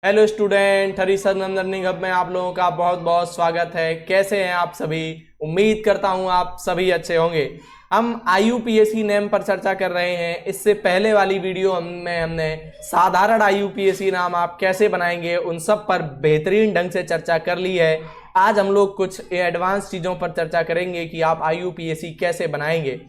Hello student, हरीसर learning hub में आप लोगों का बहुत बहुत स्वागत है। कैसे हैं आप सभी? उम्मीद करता हूं आप सभी अच्छे होंगे। हम आईयूपीएसी नेम पर चर्चा कर रहे हैं। इससे पहले वाली वीडियो में हमने साधारण आईयूपीएसी नाम आप कैसे बनाएंगे उन सब पर बेहतरीन ढंग से चर्चा कर ली है। आज हम लोग कुछ एडवांस चीज़ों पर चर्चा करेंगे कि आप आईयूपीएसी कैसे बनाएंगे।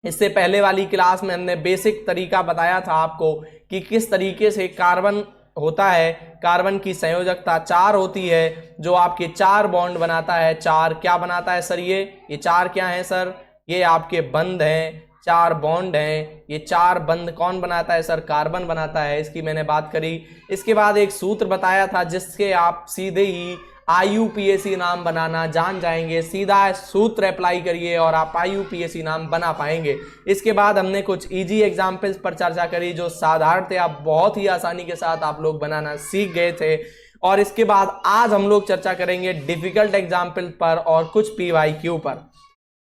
इससे पहले वाली क्लास में हमने बेसिक तरीका बताया था आपको कि किस तरीके से कार्बन होता है। कार्बन की संयोजकता 4 होती है, जो आपके 4 बॉन्ड बनाता है। 4 क्या बनाता है सर? ये 4 क्या है सर? ये आपके बंध हैं, 4 बॉन्ड हैं। ये 4 बंध कौन बनाता है सर? कार्बन बनाता है। इसकी मैंने बात करी। इसके बाद एक सूत्र बताया था जिसके आप सीधे ही आईयूपीएसी नाम बनाना जान जाएंगे। सीधा सूत्र अप्लाई करिए और आप आईयूपीएसी नाम बना पाएंगे। इसके बाद हमने कुछ इजी एग्जाम्पल्स पर चर्चा करी जो साधारण थे, आप बहुत ही आसानी के साथ आप लोग बनाना सीख गए थे। और इसके बाद आज हम लोग चर्चा करेंगे डिफिकल्ट एग्जाम्पल पर और कुछ पीवाईक्यू पर।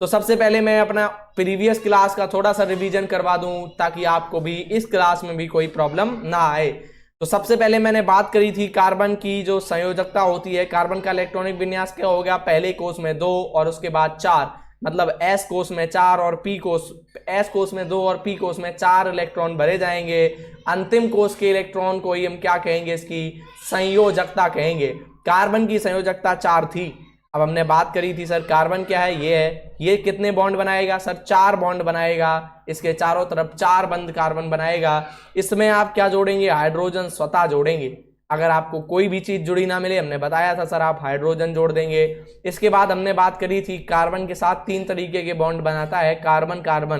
तो सबसे पहले मैं अपना प्रीवियस क्लास का थोड़ा सा रिवीजन करवा दूं ताकि आपको भी इस क्लास में भी कोई प्रॉब्लम ना आए। तो सबसे पहले मैंने बात करी थी कार्बन की जो संयोजकता होती है। कार्बन का इलेक्ट्रॉनिक विन्यास क्या हो गया? पहले कोष में 2 और उसके बाद 4, मतलब एस कोष में 4 और पी कोष, एस कोष में 2 और पी कोष में 4 इलेक्ट्रॉन भरे जाएंगे। अंतिम कोष के इलेक्ट्रॉन को ही हम क्या कहेंगे? इसकी संयोजकता कहेंगे। कार्बन की संयोजकता 4 थी। अब हमने बात करी थी सर कार्बन क्या है? ये है। ये कितने बॉन्ड बनाएगा सर? 4 बॉन्ड बनाएगा। इसके चारों तरफ 4 बंद कार्बन बनाएगा। इसमें आप क्या जोड़ेंगे? हाइड्रोजन स्वतः जोड़ेंगे। अगर आपको कोई भी चीज जुड़ी ना मिले, हमने बताया था सर आप हाइड्रोजन जोड़ देंगे। इसके बाद हमने बात करी थी कार्बन के साथ 3 तरीके के बॉन्ड बनाता है। कार्बन कार्बन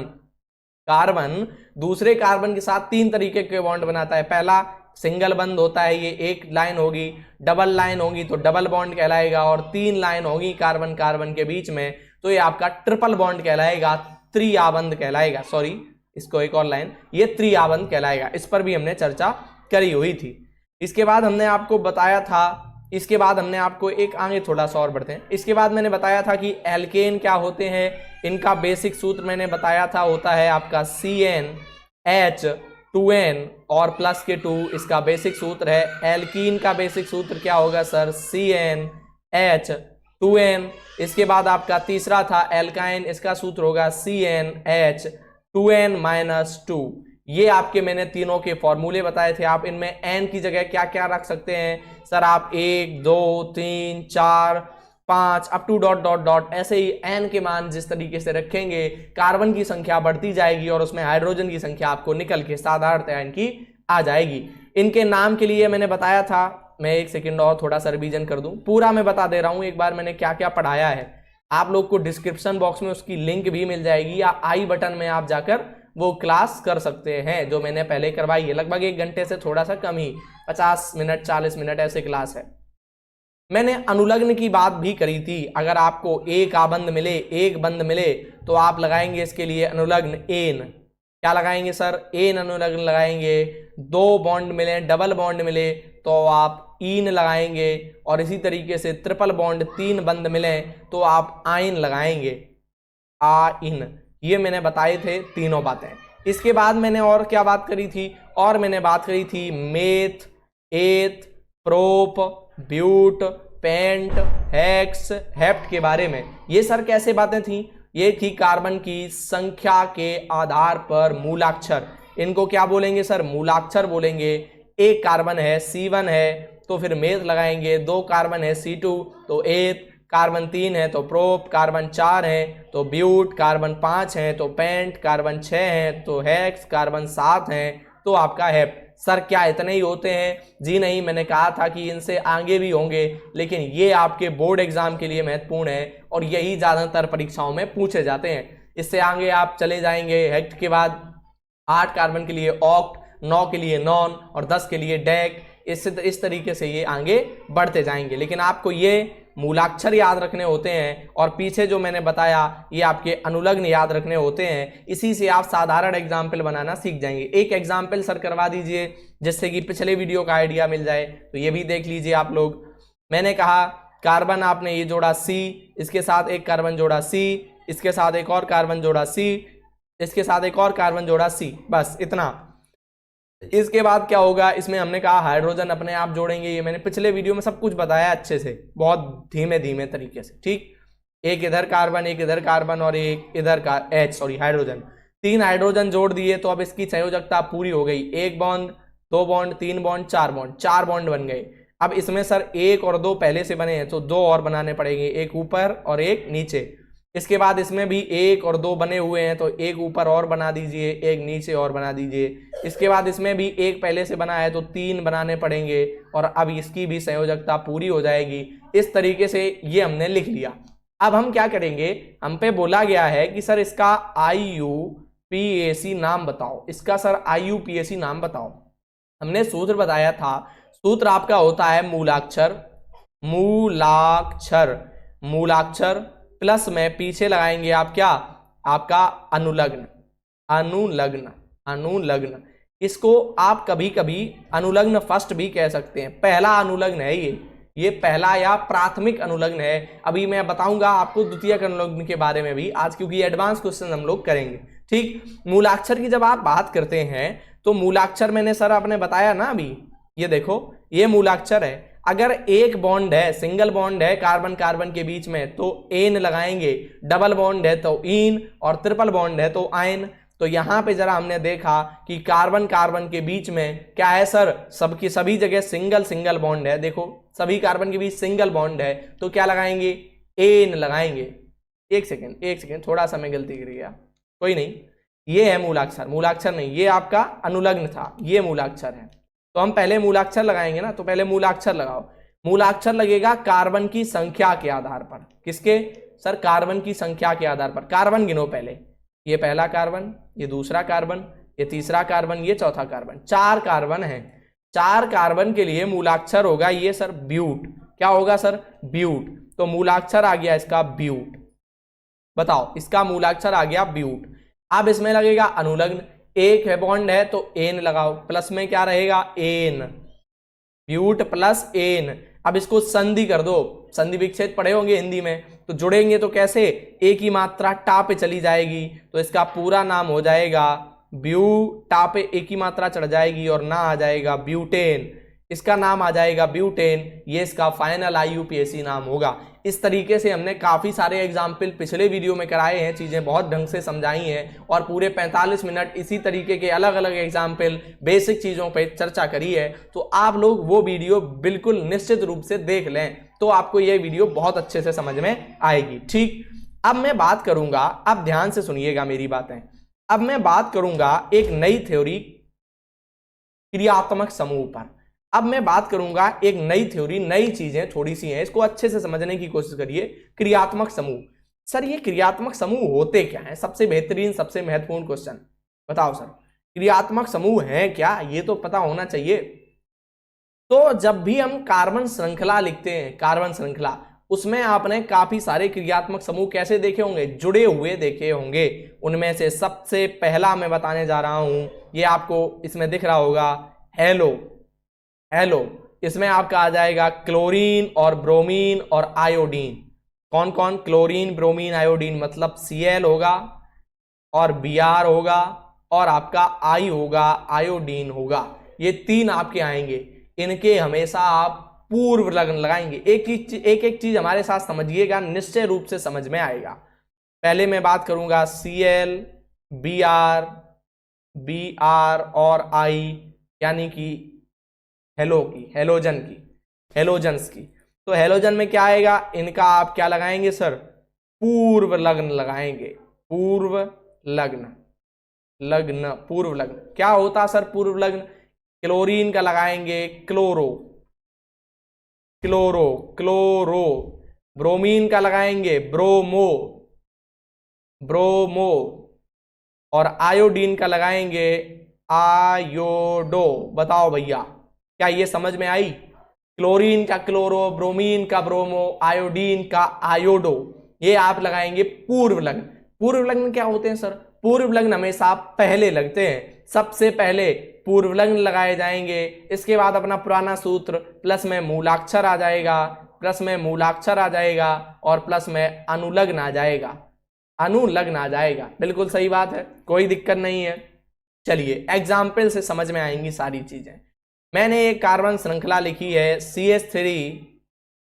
कार्बन दूसरे कार्बन के साथ 3 तरीके के बॉन्ड बनाता है। पहला सिंगल बंद होता है, ये एक लाइन होगी। डबल लाइन होगी तो डबल बॉन्ड कहलाएगा। और 3 लाइन होगी कार्बन कार्बन के बीच में तो ये आपका ट्रिपल बॉन्ड कहलाएगा, त्रिआबंध कहलाएगा। सॉरी, इसको एक और लाइन, ये त्रिआबंध कहलाएगा। इस पर भी हमने चर्चा करी हुई थी। इसके बाद हमने आपको बताया था, इसके बाद हमने आपको एक आगे थोड़ा सा और बढ़ते हैं। इसके बाद मैंने बताया था कि एल्केन क्या होते हैं। इनका बेसिक सूत्र मैंने बताया था, होता है आपका CnH2n और प्लस के 2 इसका बेसिक सूत्र है। एल्कीन का बेसिक सूत्र क्या होगा सर? CnH2n। इसके बाद आपका तीसरा था एल्काइन, इसका सूत्र होगा CnH2n-2। ये आपके मैंने तीनों के फॉर्मूले बताए थे। आप इनमें n की जगह क्या क्या रख सकते हैं सर? आप 1 2 3 4 5 up to dot dot dot, ऐसे ही n के मान जिस तरीके से रखेंगे कार्बन की संख्या बढ़ती जाएगी और उसमें हाइड्रोजन की संख्या आपको निकल के साधारणतः इनकी आ जाएगी। इनके नाम के लिए मैंने बताया था, मैं एक सेकंड और थोड़ा सा रिवीजन कर दूं। पूरा मैं बता दे रहा हूं एक बार मैंने क्या क्या पढ़ाया है। आप लोग को डिस्क्रिप्शन बॉक्स में उसकी लिंक भी मिल जाएगी या आई बटन में आप जाकर वो क्लास कर सकते हैं जो मैंने पहले करवाई है। लगभग 1 घंटे से थोड़ा सा कम ही, 50 मिनट 40 मिनट ऐसे क्लास है। मैंने अनुलग्न की बात भी करी थी। अगर आपको एक आबंध मिले, एक बंध मिले, तो आप लगाएंगे इसके लिए अनुलग्न एन। क्या लगाएंगे सर? एन अनुलग्न लगाएंगे। 2 बॉन्ड मिले, डबल बॉन्ड मिले तो आप ईन लगाएंगे। और इसी तरीके से ट्रिपल बॉन्ड 3 बंध मिले तो आप आइन लगाएंगे, आइन। ये मैंने बताए थे तीनों बातें। इसके बाद मैंने और क्या बात करी थी? और मैंने बात करी थी meth, eth, prop, but, pent, hex, hept के बारे में। ये सर कैसे बातें थी? ये थी कार्बन की संख्या के आधार पर मूलाक्षर। इनको क्या बोलेंगे सर? मूलाक्षर बोलेंगे। एक कार्बन है C1 है तो फिर मेथ लगाएंगे। 2 कार्बन है C2 तो एथ, कार्बन 3 है तो प्रोप, कार्बन 4 है तो ब्यूट, कार्बन 5 है तो पेंट, कार्बन 6 है तो हेक्स, कार्बन 7 है तो आपका हेप्ट। सर क्या इतने ही होते हैं? जी नहीं, मैंने कहा था कि इनसे आगे भी होंगे, लेकिन ये आपके बोर्ड एग्जाम के लिए महत्वपूर्ण है और यही ज्यादातर परीक्षाओं में पूछे जाते हैं। इससे आगे आप चले जाएंगे। हेक्ट के बाद 8 कार्बन के लिए ऑक्ट, 9 के लिए नॉन और 10 के लिए डेक। इस तरीके से ये आगे बढ़ते जाएंगे। लेकिन आपको ये मूलाक्षर याद रखने होते हैं और पीछे जो मैंने बताया ये आपके अनुलग्न याद रखने होते हैं। इसी से आप साधारण एग्जाम्पल बनाना सीख जाएंगे। एक एग्जाम्पल सर करवा दीजिए जिससे कि पिछले वीडियो का आइडिया मिल जाए। तो ये भी देख लीजिए आप लोग। मैंने कहा कार्बन आपने ये जोड़ा C, इसके साथ एक कार्बन जोड़ा C, इसके साथ एक और कार्बन जोड़ा C, इसके साथ एक और कार्बन जोड़ा C, बस इतना। इसके बाद क्या होगा, इसमें हमने कहा हाइड्रोजन अपने आप जोड़ेंगे, ये मैंने पिछले वीडियो में सब कुछ बताया अच्छे से, बहुत धीमे धीमे तरीके से, ठीक। एक इधर कार्बन, एक इधर कार्बन और एक इधर हाइड्रोजन, 3 हाइड्रोजन जोड़ दिए तो अब इसकी संयोजकता पूरी हो गई। 1 bond, 2 bond, 3 bond, 4 bond, 4 bond बन गए। अब इसमें सर 1 और 2 पहले से बने हैं तो 2 और बनाने पड़ेंगे, एक ऊपर और एक नीचे। इसके बाद इसमें भी 1 और 2 बने हुए हैं तो एक ऊपर और बना दीजिए, एक नीचे और बना दीजिए। इसके बाद इसमें भी 1 पहले से बना है तो 3 बनाने पड़ेंगे और अब इसकी भी संयोजकता पूरी हो जाएगी। इस तरीके से ये हमने लिख लिया। अब हम क्या करेंगे, हम पे बोला गया है कि सर इसका IUPAC नाम बताओ, इसका सर IUPAC नाम बताओ। हमने सूत्र बताया था, सूत्र आपका होता है मूलाक्षर, मूलाक्षर, मूलाक्षर प्लस में पीछे लगाएंगे आप क्या, आपका अनुलग्न, अनुलग्न, अनुलग्न। इसको आप कभी कभी अनुलग्न फर्स्ट भी कह सकते हैं, पहला अनुलग्न है ये पहला या प्राथमिक अनुलग्न है। अभी मैं बताऊंगा आपको द्वितीयक अनुलग्न के बारे में भी आज, क्योंकि एडवांस क्वेश्चन हम लोग करेंगे, ठीक। मूलाक्षर की जब आप बात करते हैं तो मूलाक्षर मैंने सर आपने बताया ना अभी, ये देखो ये मूलाक्षर है। अगर एक बॉन्ड है, सिंगल बॉन्ड है कार्बन कार्बन के बीच में तो एन लगाएंगे, डबल बॉन्ड है तो इन और ट्रिपल बॉन्ड है तो आयन। तो यहां पे जरा हमने देखा कि कार्बन कार्बन के बीच में क्या है सर, सबकी सभी जगह सिंगल सिंगल बॉन्ड है। देखो सभी कार्बन के बीच सिंगल बॉन्ड है तो क्या लगाएंगे, एन लगाएंगे। एक सेकेंड थोड़ा सा मैं गलती कर गया, कोई नहीं, ये है मूलाक्षर, मूलाक्षर नहीं, ये आपका अनुलग्न था, ये मूलाक्षर है। तो हम पहले मूलाक्षर लगाएंगे ना, तो पहले मूलाक्षर लगाओ। मूलाक्षर लगेगा कार्बन की संख्या के आधार पर। किसके सर, कार्बन की संख्या के आधार पर। कार्बन गिनो पहले, ये पहला कार्बन, ये दूसरा कार्बन, ये तीसरा कार्बन, ये चौथा कार्बन, 4 कार्बन है। 4 कार्बन के लिए मूलाक्षर होगा ये सर ब्यूट। क्या होगा सर, ब्यूट। तो मूलाक्षर आ गया इसका ब्यूट। बताओ इसका मूलाक्षर आ गया ब्यूट। अब इसमें लगेगा अनुलग्न, एक है बॉन्ड है तो एन लगाओ, प्लस में क्या रहेगा, एन, ब्यूट प्लस एन। अब इसको संधि कर दो, संधि विच्छेद पढ़े होंगे हिंदी में, तो जुड़ेंगे तो कैसे, एक ही मात्रा टा पे चली जाएगी तो इसका पूरा नाम हो जाएगा ब्यू, टा पे एक ही मात्रा चढ़ जाएगी और ना आ जाएगा ब्यूटेन, इसका नाम आ जाएगा ब्यूटेन। ये इसका फाइनल IUPAC नाम होगा। इस तरीके से हमने काफ़ी सारे एग्जाम्पल पिछले वीडियो में कराए हैं, चीज़ें बहुत ढंग से समझाई हैं और पूरे 45 मिनट इसी तरीके के अलग अलग एग्जाम्पल बेसिक चीज़ों पे चर्चा करी है। तो आप लोग वो वीडियो बिल्कुल निश्चित रूप से देख लें तो आपको ये वीडियो बहुत अच्छे से समझ में आएगी, ठीक। अब मैं बात करूंगा, अब ध्यान से सुनिएगा मेरी बातें। अब मैं बात करूंगा एक नई थ्योरी क्रियात्मक समूह पर। अब मैं बात करूंगा एक नई थ्योरी, नई चीजें थोड़ी सी हैं, इसको अच्छे से समझने की कोशिश करिए। क्रियात्मक समूह, सर ये क्रियात्मक समूह होते क्या हैं, सबसे बेहतरीन सबसे महत्वपूर्ण क्वेश्चन बताओ सर, क्रियात्मक समूह है क्या, ये तो पता होना चाहिए। तो जब भी हम कार्बन श्रृंखला लिखते हैं, कार्बन श्रृंखला, उसमें आपने काफी सारे क्रियात्मक समूह कैसे देखे होंगे, जुड़े हुए देखे होंगे। उनमें से सबसे पहला मैं बताने जा रहा हूं, ये आपको इसमें दिख रहा होगा, हेलो, हेलो। इसमें आपका आ जाएगा क्लोरीन और ब्रोमीन और आयोडीन। कौन कौन, क्लोरीन ब्रोमीन आयोडीन, मतलब Cl होगा और Br होगा और आपका I होगा, आयोडीन होगा। ये 3 आपके आएंगे, इनके हमेशा आप पूर्व लग्न लगाएंगे। एक एक चीज हमारे साथ समझिएगा, निश्चय रूप से समझ में आएगा। पहले मैं बात करूंगा Cl, Br, Br और I, यानी कि हेलो की, हेलोजन की, हेलोजन्स की। तो हेलोजन में क्या आएगा, इनका आप क्या लगाएंगे सर, पूर्व लग्न लगाएंगे, पूर्व लग्न, लग्न पूर्व लग्न। क्या होता सर पूर्व लग्न, क्लोरीन का लगाएंगे क्लोरो, क्लोरो, क्लोरो। ब्रोमीन का लगाएंगे ब्रोमो, ब्रोमो। और आयोडीन का लगाएंगे आयोडो। बताओ भैया क्या ये समझ में आई, क्लोरीन का क्लोरो, ब्रोमीन का ब्रोमो, आयोडीन का आयोडो, ये आप लगाएंगे पूर्व लग्न। पूर्व लग्न क्या होते हैं सर, पूर्व लग्न हमेशा पहले लगते हैं, सबसे पहले पूर्व लग्न लगाए जाएंगे। इसके बाद अपना पुराना सूत्र, प्लस में मूलाक्षर आ जाएगा, प्लस में मूलाक्षर आ जाएगा और प्लस में अनुलग्न आ जाएगा, अनुलग्न आ जाएगा। बिल्कुल सही बात है, कोई दिक्कत नहीं है। चलिए एग्जाम्पल से समझ में आएंगी सारी चीजें। मैंने एक कार्बन श्रृंखला लिखी है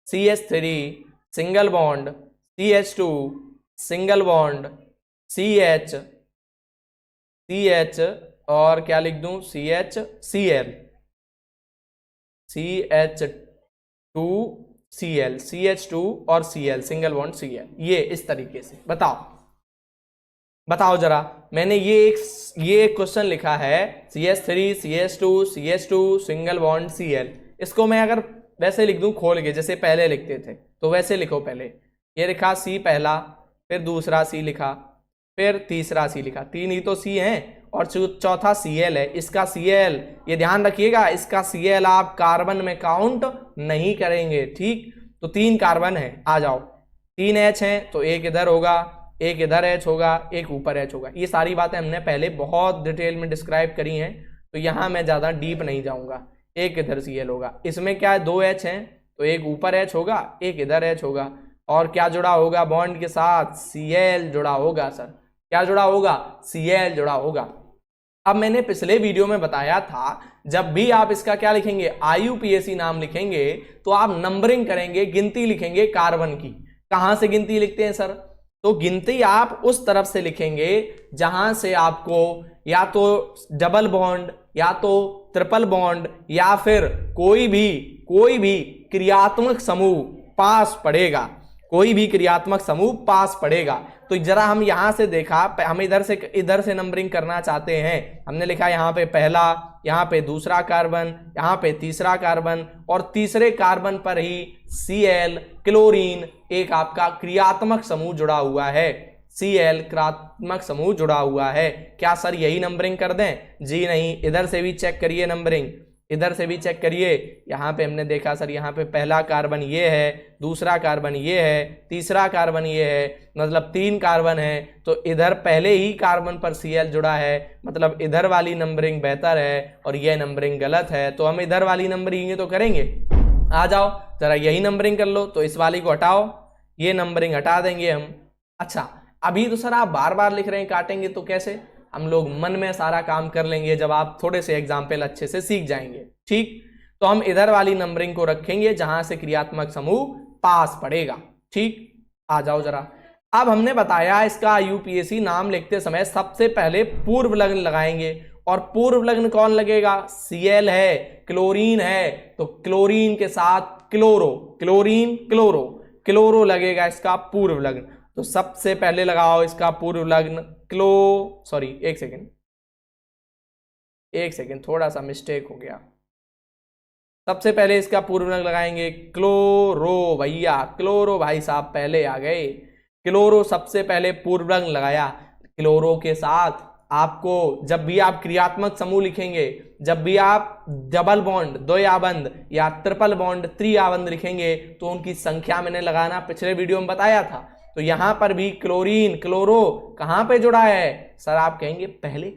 CH3 single bond, CH2 single bond, CH और क्या लिख दूं CH2Cl, CH2 और Cl सिंगल बॉन्ड Cl, ये इस तरीके से। बताओ जरा, मैंने ये एक क्वेश्चन लिखा है CH3 CH2 single bond Cl। इसको मैं अगर वैसे लिख दूं खोल के जैसे पहले लिखते थे तो वैसे लिखो। पहले ये लिखा C पहला, फिर दूसरा C लिखा, फिर तीसरा C लिखा, 3 ही तो C हैं और चौथा Cl है। इसका Cl ये ध्यान रखिएगा, इसका Cl आप कार्बन में काउंट नहीं करेंगे, ठीक। तो 3 कार्बन है, आ जाओ 3 H हैं तो एक इधर होगा, एक इधर H होगा, एक ऊपर H होगा। ये सारी बातें हमने पहले बहुत डिटेल में डिस्क्राइब करी हैं तो यहाँ मैं ज़्यादा डीप नहीं जाऊँगा। एक इधर Cl होगा, इसमें क्या है 2 H हैं तो एक ऊपर H होगा, एक इधर H होगा। और क्या जुड़ा होगा बॉन्ड के साथ? Cl जुड़ा होगा सर। क्या जुड़ा होगा? Cl जुड़ा होगा। अब मैंने पिछले वीडियो में बताया था जब भी आप इसका क्या लिखेंगे IUPAC नाम लिखेंगे तो आप नंबरिंग करेंगे, गिनती लिखेंगे कार्बन की। कहां से गिनती लिखते हैं सर? तो गिनती आप उस तरफ से लिखेंगे जहां से आपको या तो डबल बॉन्ड या तो ट्रिपल बॉन्ड या फिर कोई भी क्रियात्मक समूह पास पड़ेगा, कोई भी क्रियात्मक समूह पास पड़ेगा। तो जरा हम यहां से देखा, हम इधर से नंबरिंग करना चाहते हैं। हमने लिखा यहां पे पहला, यहां पे दूसरा कार्बन, यहां पे तीसरा कार्बन और तीसरे कार्बन पर ही Cl क्लोरीन एक आपका क्रियात्मक समूह जुड़ा हुआ है। Cl क्रियात्मक समूह जुड़ा हुआ है। क्या सर यही नंबरिंग कर दें? जी नहीं, इधर से भी चेक करिए नंबरिंग, इधर से भी चेक करिए। यहाँ पे हमने देखा सर यहाँ पे पहला कार्बन ये है, दूसरा कार्बन ये है, तीसरा कार्बन ये है, मतलब 3 कार्बन है। तो इधर पहले ही कार्बन पर Cl जुड़ा है, मतलब इधर वाली नंबरिंग बेहतर है और यह नंबरिंग गलत है। तो हम इधर वाली नंबरिंग तो करेंगे। आ जाओ जरा यही नंबरिंग कर लो। तो इस वाली को हटाओ, ये नंबरिंग हटा देंगे हम। अच्छा, अभी तो सर आप बार बार लिख रहे हैं, काटेंगे तो कैसे? हम लोग मन में सारा काम कर लेंगे जब आप थोड़े से एग्जाम्पल अच्छे से सीख जाएंगे, ठीक। तो हम इधर वाली नंबरिंग को रखेंगे जहां से क्रियात्मक समूह पास पड़ेगा, ठीक। आ जाओ जरा, अब हमने बताया इसका IUPAC नाम लिखते समय सबसे पहले पूर्व लग्न लगाएंगे। और पूर्व लग्न कौन लगेगा? Cl है, क्लोरीन है, तो क्लोरीन के साथ क्लोरो लगेगा इसका पूर्व लग्न। तो सबसे पहले लगाओ इसका पूर्व लग्न एक सेकेंड थोड़ा सा मिस्टेक हो गया। सबसे पहले इसका पूर्व लग्न लगाएंगे क्लोरो। भैया क्लोरो भाई साहब पहले आ गए। क्लोरो सबसे पहले पूर्व लग्न लगाया। क्लोरो के साथ आपको जब भी आप क्रियात्मक समूह लिखेंगे, जब भी आप डबल बॉन्ड द्वयाबंध या ट्रिपल बॉन्ड त्रियाबंध लिखेंगे तो उनकी संख्या मैंने लगाना पिछले वीडियो में बताया था। तो यहां पर भी क्लोरो कहां पे जुड़ा है? सर आप कहेंगे पहले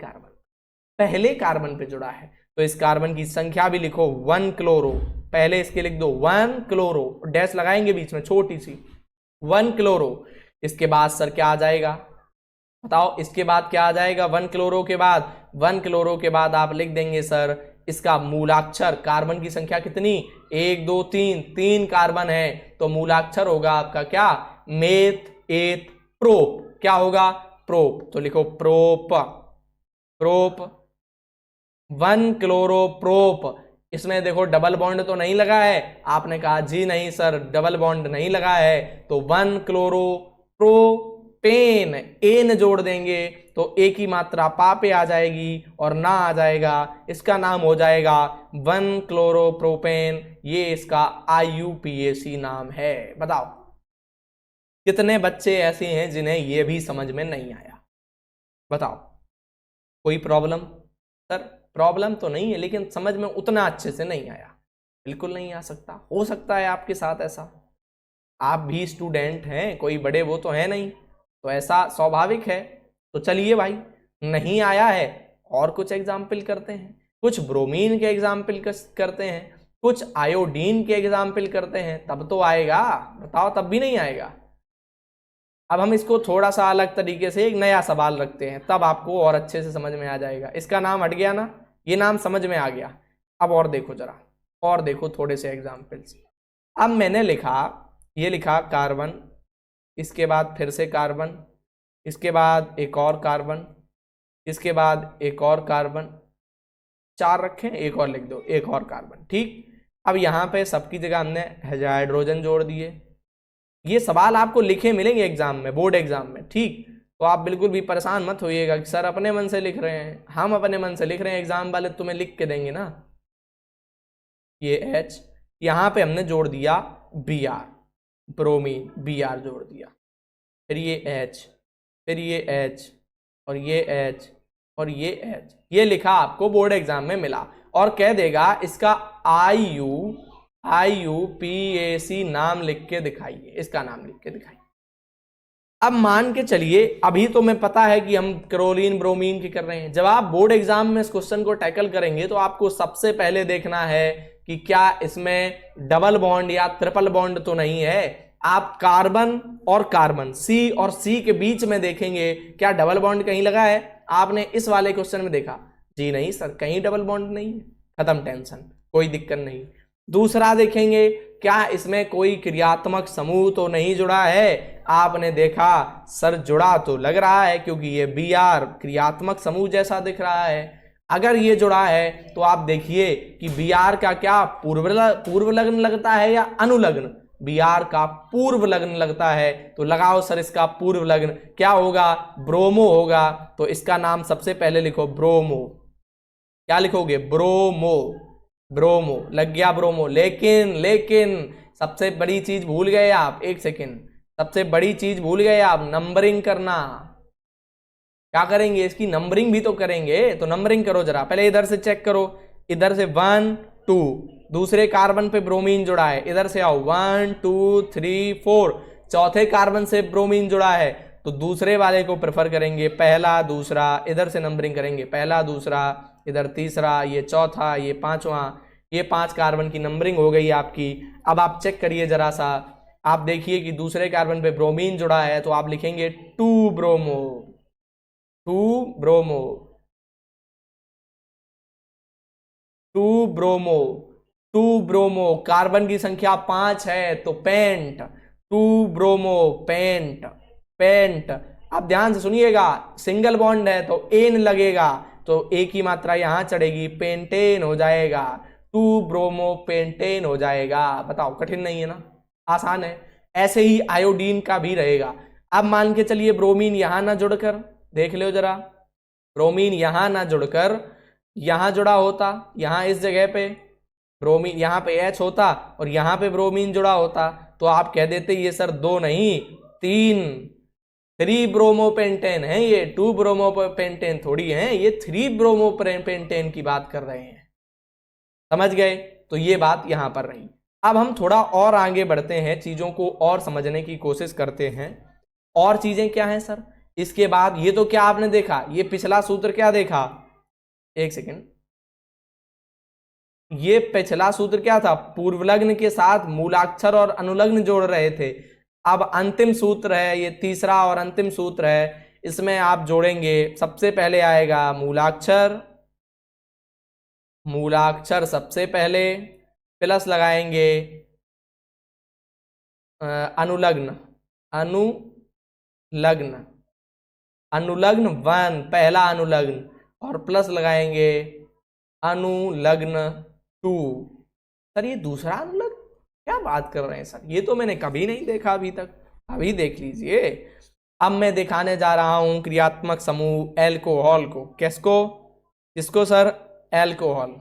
कार्बन पे जुड़ा है। तो इस कार्बन की संख्या भी लिखो 1 क्लोरो। पहले इसके लिख दो 1 क्लोरो, डैश लगाएंगे बीच में छोटी सी, 1 क्लोरो। इसके बाद सर क्या आ जाएगा बताओ? इसके बाद क्या आ जाएगा? 1 क्लोरो के बाद आप लिख देंगे सर इसका मूलाक्षर। कार्बन की संख्या कितनी? 1 2 3 कार्बन है तो मूलाक्षर होगा आपका क्या? Meth eth prop. क्या होगा? प्रोप। तो लिखो प्रोप 1 क्लोरो प्रोप। इसमें देखो डबल बॉन्ड तो नहीं लगा है, आपने कहा जी नहीं सर डबल बॉन्ड नहीं लगा है। तो 1 क्लोरो प्रोपेन, एन जोड़ देंगे तो एक ही मात्रा पा पे आ जाएगी और ना आ जाएगा, इसका नाम हो जाएगा 1 क्लोरो प्रोपेन। ये इसका IUPAC नाम है। बताओ कितने बच्चे ऐसे हैं जिन्हें यह भी समझ में नहीं आया? बताओ कोई प्रॉब्लम? सर प्रॉब्लम तो नहीं है लेकिन समझ में उतना अच्छे से नहीं आया। बिल्कुल नहीं आ सकता, हो सकता है आपके साथ ऐसा। आप भी स्टूडेंट हैं, कोई बड़े वो तो है नहीं, तो ऐसा स्वाभाविक है। तो चलिए भाई, नहीं आया है और कुछ एग्जाम्पल करते हैं। कुछ ब्रोमीन के एग्जाम्पल करते हैं, कुछ आयोडीन के एग्जाम्पल करते हैं, तब तो आएगा। बताओ तब भी नहीं आएगा? अब हम इसको थोड़ा सा अलग तरीके से एक नया सवाल रखते हैं, तब आपको और अच्छे से समझ में आ जाएगा। इसका नाम हट गया ना, ये नाम समझ में आ गया। अब और देखो जरा, और देखो थोड़े से एग्जाम्पल्स। अब मैंने लिखा, ये लिखा कार्बन, इसके बाद फिर से कार्बन, इसके बाद एक और कार्बन, इसके बाद एक और कार्बन, 4 रखें, एक और लिख दो, एक और कार्बन, ठीक। अब यहाँ पे सबकी जगह हमने हाइड्रोजन जोड़ दिए। ये सवाल आपको लिखे मिलेंगे एग्जाम में, बोर्ड एग्जाम में, ठीक। तो आप बिल्कुल भी परेशान मत होइएगा कि सर अपने मन से लिख रहे हैं। हम अपने मन से लिख रहे हैं, एग्जाम वाले तुम्हें लिख के देंगे ना। ये H, यहाँ पे हमने जोड़ दिया Br, ब्रोमीन, Br जोड़ दिया, फिर ये H, फिर ये H, और ये H, और ये H। ये लिखा आपको बोर्ड एग्जाम में मिला, और कह देगा इसका IUPAC नाम लिख के दिखाइए, इसका नाम लिख के दिखाइए। अब मान के चलिए, अभी तो मैं पता है कि हम क्लोरीन ब्रोमीन की कर रहे हैं। जब आप बोर्ड एग्जाम में इस क्वेश्चन को टैकल करेंगे तो आपको सबसे पहले देखना है कि क्या इसमें डबल बॉन्ड या ट्रिपल बॉन्ड तो नहीं है। आप कार्बन और कार्बन, सी और सी के बीच में देखेंगे क्या डबल बॉन्ड कहीं लगा है। आपने इस वाले क्वेश्चन में देखा, जी नहीं सर, कहीं डबल बॉन्ड नहीं है, खत्म टेंशन, कोई दिक्कत नहीं। दूसरा देखेंगे क्या इसमें कोई क्रियात्मक समूह तो नहीं जुड़ा है। आपने देखा सर जुड़ा तो लग रहा है, क्योंकि ये Br क्रियात्मक समूह जैसा दिख रहा है। अगर ये जुड़ा है तो आप देखिए कि Br का क्या पूर्व लग्न लगता है या अनुलग्न। Br का पूर्व लग्न लगता है, तो लगाओ सर इसका पूर्व लग्न क्या होगा, ब्रोमो होगा। तो इसका नाम सबसे पहले लिखो ब्रोमो। क्या लिखोगे, ब्रोमो, ब्रोमो लग गया, ब्रोमो। लेकिन सबसे बड़ी चीज भूल गए आप, एक सेकेंड, सबसे बड़ी चीज भूल गए आप, नंबरिंग करना। क्या करेंगे, इसकी नंबरिंग भी तो करेंगे, तो नंबरिंग करो जरा। पहले इधर से चेक करो, इधर से 1 2, दूसरे कार्बन पे ब्रोमीन जुड़ा है, इधर से आओ 1 2 3 4, चौथे कार्बन से ब्रोमीन जुड़ा है, तो दूसरे वाले को प्रेफर करेंगे, पहला दूसरा, इधर से नंबरिंग करेंगे, पहला दूसरा, इधर तीसरा, ये चौथा, ये पांचवा, ये 5 कार्बन की नंबरिंग हो गई आपकी। अब आप चेक करिए जरा सा, आप देखिए कि दूसरे कार्बन पे ब्रोमीन जुड़ा है, तो आप लिखेंगे 2 bromo, 2 bromo, 2 bromo, 2 bromo. Carbon की संख्या 5 है तो पेंट, 2 ब्रोमो पेंट, पेंट। आप ध्यान से सुनिएगा, सिंगल बॉन्ड है तो एन लगेगा, तो ए की मात्रा यहां चढ़ेगी, पेंटेन हो जाएगा, 2 ब्रोमो पेंटेन हो जाएगा। बताओ, कठिन नहीं है ना, आसान है। ऐसे ही आयोडीन का भी रहेगा। अब मान के चलिए ब्रोमीन यहां ना जुड़कर, देख लो जरा, ब्रोमीन यहां ना जुड़कर यहां जुड़ा होता, यहां इस जगह पे ब्रोमीन, यहां पे H होता और यहां पे ब्रोमीन जुड़ा होता, तो आप कह देते ये सर 2 नहीं 3 ब्रोमोपेंटेन है, ये 2 ब्रोमोपेंटेन थोड़ी है, ये 3 ब्रोमोपेंटेन की बात कर रहे हैं। समझ गए, तो ये बात यहां पर रही। अब हम थोड़ा और आगे बढ़ते हैं, चीजों को और समझने की कोशिश करते हैं। और चीजें क्या हैं सर इसके बाद, ये तो क्या आपने देखा, ये पिछला सूत्र क्या देखा, एक सेकेंड, ये पिछला सूत्र क्या था, पूर्वलग्न के साथ मूलाक्षर और अनुलग्न जोड़ रहे थे। अब अंतिम सूत्र है, ये तीसरा और अंतिम सूत्र है, इसमें आप जोड़ेंगे, सबसे पहले आएगा मूलाक्षर, मूलाक्षर सबसे पहले, प्लस लगाएंगे अनुलग्न, अनुलग्न, अनुलग्न 1 पहला अनुलग्न, और प्लस लगाएंगे अनुलग्न 2। सर ये दूसरा अनुलग्न, क्या बात कर रहे हैं सर, ये तो मैंने कभी नहीं देखा अभी तक, अभी देख लीजिए। अब मैं दिखाने जा रहा हूं क्रियात्मक समूह एल्कोहल को। किसको, किसको सर, एल्कोहल,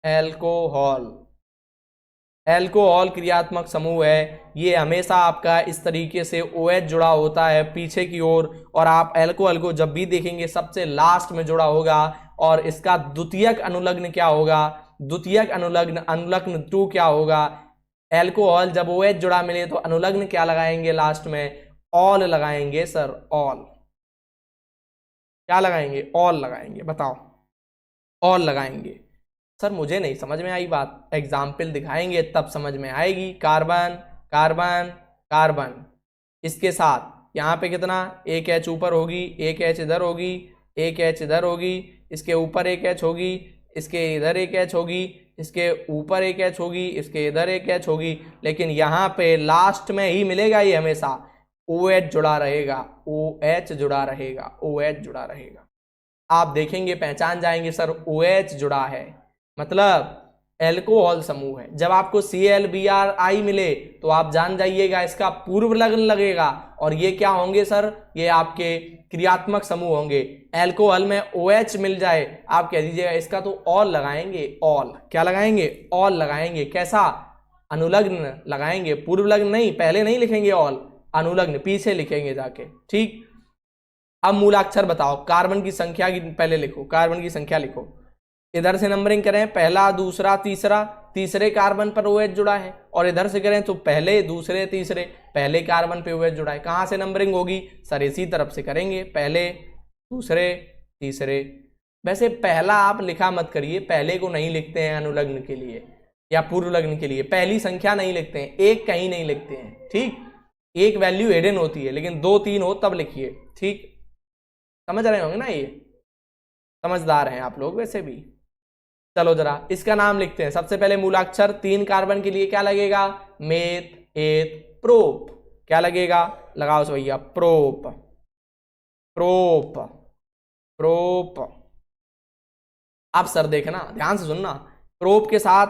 एल्कोहल, एल्कोहल क्रियात्मक समूह है। ये हमेशा आपका इस तरीके से OH जुड़ा होता है पीछे की ओर, और आप एल्कोहल को जब भी देखेंगे सबसे लास्ट में जुड़ा होगा। और इसका द्वितीयक अनुलग्न क्या होगा, द्वितीयक अनुलग्न, अनुलग्न 2 क्या होगा। एल्कोहल जब OH जुड़ा मिले तो अनुलग्न क्या लगाएंगे लास्ट में, ऑल लगाएंगे सर, ऑल, क्या लगाएंगे, ऑल लगाएंगे। बताओ, ऑल लगाएंगे। सर मुझे नहीं समझ में आई बात, एग्जाम्पल दिखाएंगे तब समझ में आएगी। कार्बन, कार्बन कार्बन, इसके साथ यहाँ पे कितना, एक एच ऊपर होगी, एक एच इधर होगी, एक एच इधर होगी, इसके ऊपर एक एच होगी, इसके इधर एक एच होगी, इसके ऊपर एक एच होगी, इसके इधर एक एच होगी, लेकिन यहाँ पे लास्ट में ही मिलेगा ये हमेशा OH जुड़ा रहेगा, OH जुड़ा रहेगा, OH जुड़ा रहेगा। आप देखेंगे पहचान जाएंगे सर OH जुड़ा है, मतलब एल्कोहल समूह है। जब आपको ClBrI मिले तो आप जान जाइएगा इसका पूर्व लग्न लगेगा, और ये क्या होंगे सर, ये आपके क्रियात्मक समूह होंगे। एल्कोहल में OH मिल जाए आप कह दीजिएगा इसका तो ऑल लगाएंगे, ऑल क्या लगाएंगे, ऑल लगाएंगे। कैसा, अनुलग्न लगाएंगे, पूर्व लग्न नहीं, पहले नहीं लिखेंगे ऑल, अनुलग्न पीछे लिखेंगे जाके, ठीक। अब मूलाक्षर बताओ, कार्बन की संख्या की पहले लिखो, कार्बन की संख्या लिखो, इधर से नंबरिंग करें पहला दूसरा तीसरा, तीसरे कार्बन पर OH जुड़ा है, और इधर से करें तो पहले दूसरे तीसरे, पहले कार्बन पे OH जुड़ा है। कहाँ से नंबरिंग होगी सर, इसी तरफ से करेंगे, पहले दूसरे तीसरे। वैसे पहला आप लिखा मत करिए, पहले को नहीं लिखते हैं अनुलग्न के लिए या पूर्व लग्न के लिए, पहली संख्या नहीं लिखते हैं, एक कहीं नहीं लिखते हैं, ठीक। एक वैल्यू हिडन होती है, लेकिन 2 3 हो तब लिखिए, ठीक। समझ रहे होंगे ना, ये समझदार हैं आप लोग वैसे भी। चलो जरा इसका नाम लिखते हैं। सबसे पहले मूलाक्षर 3 कार्बन के लिए क्या लगेगा, मेथ एथ प्रोप, क्या लगेगा, लगाओ सो भैया, प्रोप प्रोप प्रोप। अब सर देखना ध्यान से सुनना, प्रोप के साथ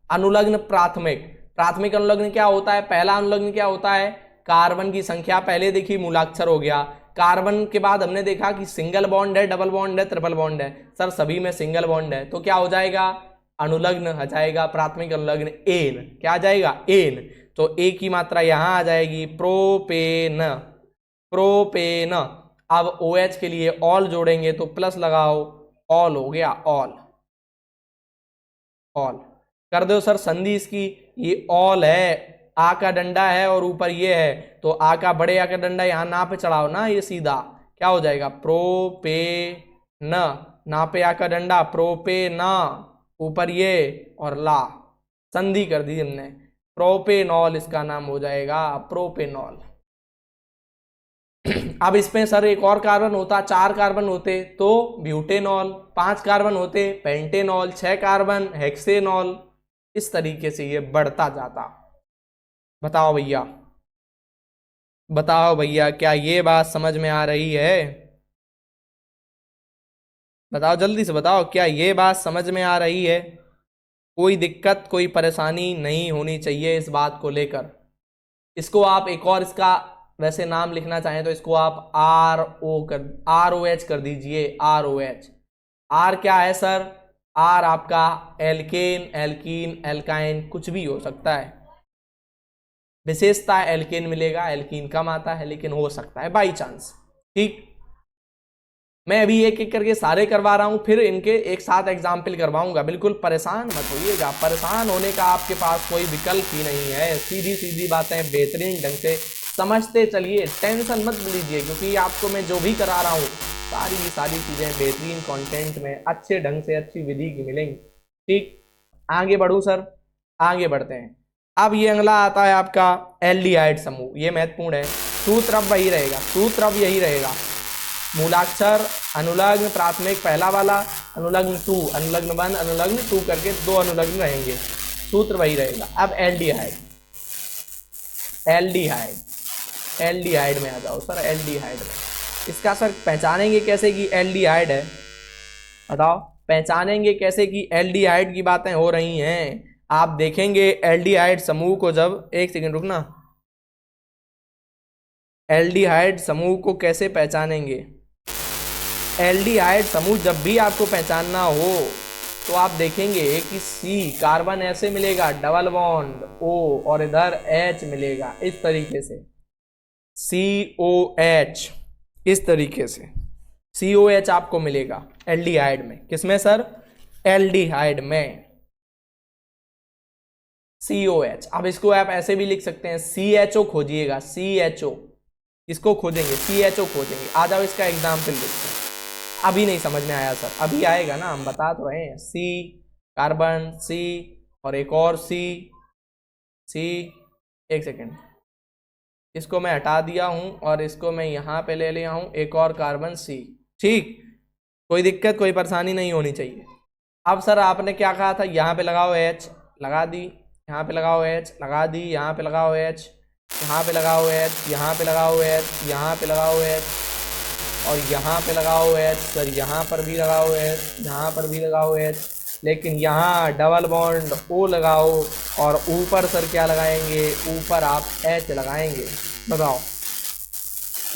अनुलग्न प्राथमिक, प्राथमिक अनुलग्न क्या होता है, पहला अनुलग्न क्या होता है, कार्बन की संख्या पहले देखी, मूलाक्षर हो गया। कार्बन के बाद हमने देखा कि सिंगल बॉन्ड है, डबल बॉन्ड है, ट्रिपल बॉन्ड है, सर सभी में सिंगल बॉन्ड है, तो क्या हो जाएगा, अनुलग्न आ जाएगा, प्राथमिक अनुलग्न एन, क्या आ जाएगा, एन। तो ए की मात्रा यहां आ जाएगी, प्रोपेन, प्रोपेन। अब OH के लिए ऑल जोड़ेंगे तो प्लस लगाओ, ऑल हो गया, ऑल ऑल कर दो सर संधि इसकी, ये ऑल है, आ का डंडा है और ऊपर ये है, तो आ का बड़े आ का डंडा यहां ना पे चढ़ाओ ना, ये सीधा क्या हो जाएगा, प्रोपे न, ना पे आ का डंडा, प्रोपे ना, ऊपर ये और ला, संधि कर दी हमने, प्रोपेनॉल इसका नाम हो जाएगा, प्रोपेनॉल। अब इसमें सर एक और कार्बन होता, 4 कार्बन होते तो ब्यूटेनॉल, 5 कार्बन होते पेंटेनॉल, 6 कार्बन हेक्सेनॉल, इस तरीके से ये बढ़ता जाता। बताओ भैया, बताओ भैया, क्या ये बात समझ में आ रही है, बताओ जल्दी से बताओ, क्या ये बात समझ में आ रही है, कोई दिक्कत कोई परेशानी नहीं होनी चाहिए इस बात को लेकर। इसको आप एक और इसका वैसे नाम लिखना चाहें तो इसको आप ROH कर दीजिए, ROH। R क्या है सर, R आपका एल्केन, एल्कीन, एल्काइन कुछ भी हो सकता है, विशेषता एल्केन मिलेगा, एल्कीन कम आता है लेकिन हो सकता है बाई चांस, ठीक। मैं अभी एक एक करके सारे करवा रहा हूं, फिर इनके एक साथ एग्जाम्पल करवाऊंगा, बिल्कुल परेशान मत होइएगा, परेशान होने का आपके पास कोई विकल्प ही नहीं है, सीधी सीधी बातें बेहतरीन ढंग से समझते चलिए, टेंशन मत लीजिए, क्योंकि आपको मैं जो भी करा रहा हूँ सारी की सारी चीजें बेहतरीन कंटेंट में अच्छे ढंग से अच्छी विधि की मिलेंगी, ठीक। आगे बढ़ूं सर, आगे बढ़ते हैं। अब ये अगला आता है आपका एल्डिहाइड समूह, ये महत्वपूर्ण है, सूत्र अब वही रहेगा, सूत्र अब यही रहेगा, मूलाक्षर अनुलग्न प्राथमिक पहला वाला, अनुलग्न 2, अनुलग्न 1, अनुलग्न 2 करके 2 अनुलग्न रहेंगे, सूत्र वही रहेगा। अब एल्डिहाइड, एल्डिहाइड, एल्डिहाइड में आ जाओ सर, एल्डिहाइड में इसका सर पहचानेंगे कैसे कि एल्डिहाइड है, बताओ पहचानेंगे कैसे कि एल्डिहाइड की बातें हो रही हैं। आप देखेंगे एल्डिहाइड समूह को, जब एक सेकंड रुकना, एल्डिहाइड समूह को कैसे पहचानेंगे, एल्डिहाइड समूह जब भी आपको पहचानना हो तो आप देखेंगे कि C कार्बन ऐसे मिलेगा, डबल बॉन्ड O और इधर H मिलेगा इस तरीके से, COH, इस तरीके से COH आपको मिलेगा एल्डिहाइड में, किसमें सर, एल्डिहाइड में COH। अब इसको आप ऐसे भी लिख सकते हैं, CHO खोजिएगा, CHO, इसको खोजेंगे, CHO खोजेंगे। आ जाओ इसका एग्जाम्पल देखते हैं। अभी नहीं समझ में आया सर, अभी आएगा ना, हम बता तो रहे हैं, C कार्बन, C और एक और C एक सेकेंड, इसको मैं हटा दिया हूं और इसको मैं यहाँ पे ले लिया हूं, एक और कार्बन C। ठीक, कोई दिक्कत कोई परेशानी नहीं होनी चाहिए। अब सर आपने क्या कहा था, यहाँ पे लगाओ H, लगा दी, यहाँ पे लगाओ H, लगा दी, यहाँ पे लगाओ H, यहाँ पे लगाओ H, यहाँ पे लगाओ H, यहाँ पे लगाओ H और यहाँ पे लगाओ H। सर यहाँ पर भी लगाओ H, यहाँ पर भी लगाओ H, लेकिन यहाँ डबल बॉन्ड O लगाओ और ऊपर सर क्या लगाएंगे, ऊपर आप H लगाएंगे। बताओ,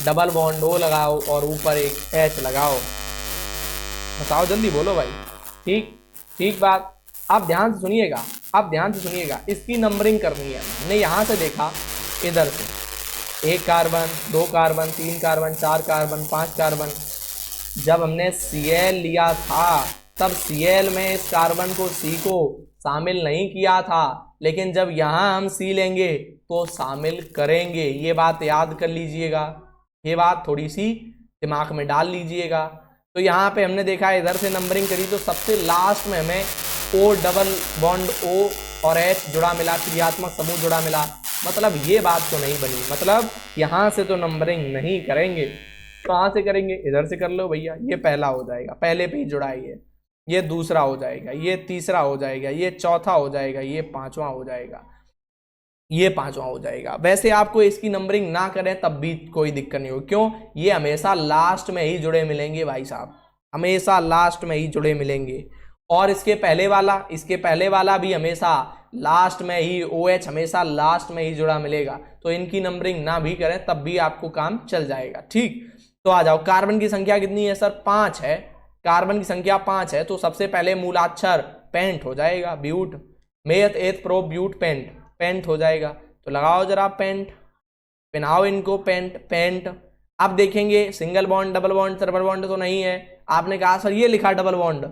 डबल बॉन्ड O लगाओ और ऊपर एक H लगाओ। बताओ जल्दी बोलो भाई। ठीक ठीक बात। आप ध्यान से सुनिएगा, आप ध्यान से सुनिएगा, इसकी नंबरिंग करनी है। हमने यहाँ से देखा, इधर से 1 carbon, 2 carbon, 3 carbon, 4 carbon, 5 carbon. जब हमने Cl लिया था तब Cl में इस कार्बन को C को शामिल नहीं किया था, लेकिन जब यहाँ हम C लेंगे तो शामिल करेंगे। ये बात याद कर लीजिएगा, ये बात थोड़ी सी दिमाग में डाल लीजिएगा। तो यहाँ पे हमने देखा, इधर से नंबरिंग करी तो सबसे लास्ट में हमें O डबल बॉन्ड O और H जुड़ा मिला, क्रियात्मक समूह जुड़ा मिला। मतलब ये बात तो नहीं बनी, मतलब यहाँ से तो नंबरिंग नहीं करेंगे। कहाँ से करेंगे, इधर से कर लो भैया। ये पहला हो जाएगा, पहले पे ही जुड़ा है ये दूसरा हो जाएगा, ये तीसरा हो जाएगा, ये चौथा हो जाएगा, ये पांचवा हो जाएगा, ये पांचवा हो जाएगा। वैसे आपको इसकी नंबरिंग ना करें तब भी कोई दिक्कत नहीं हो। क्यों, ये हमेशा लास्ट में ही जुड़े मिलेंगे भाई साहब, हमेशा लास्ट में ही जुड़े मिलेंगे। और इसके पहले वाला भी हमेशा लास्ट में ही, OH हमेशा लास्ट में ही जुड़ा मिलेगा। तो इनकी नंबरिंग ना भी करें तब भी आपको काम चल जाएगा। ठीक, तो आ जाओ। कार्बन की संख्या कितनी है सर, 5 है। कार्बन की संख्या 5 है, तो सबसे पहले मूलाक्षर पेंट हो जाएगा, but. Meth eth pro but pent, pent हो जाएगा। तो लगाओ जरा पेंट, पहनाओ इनको पेंट, पेंट। अब देखेंगे single bond, double bond, triple bond तो नहीं है। आपने कहा सर ये लिखा डबल बॉन्ड,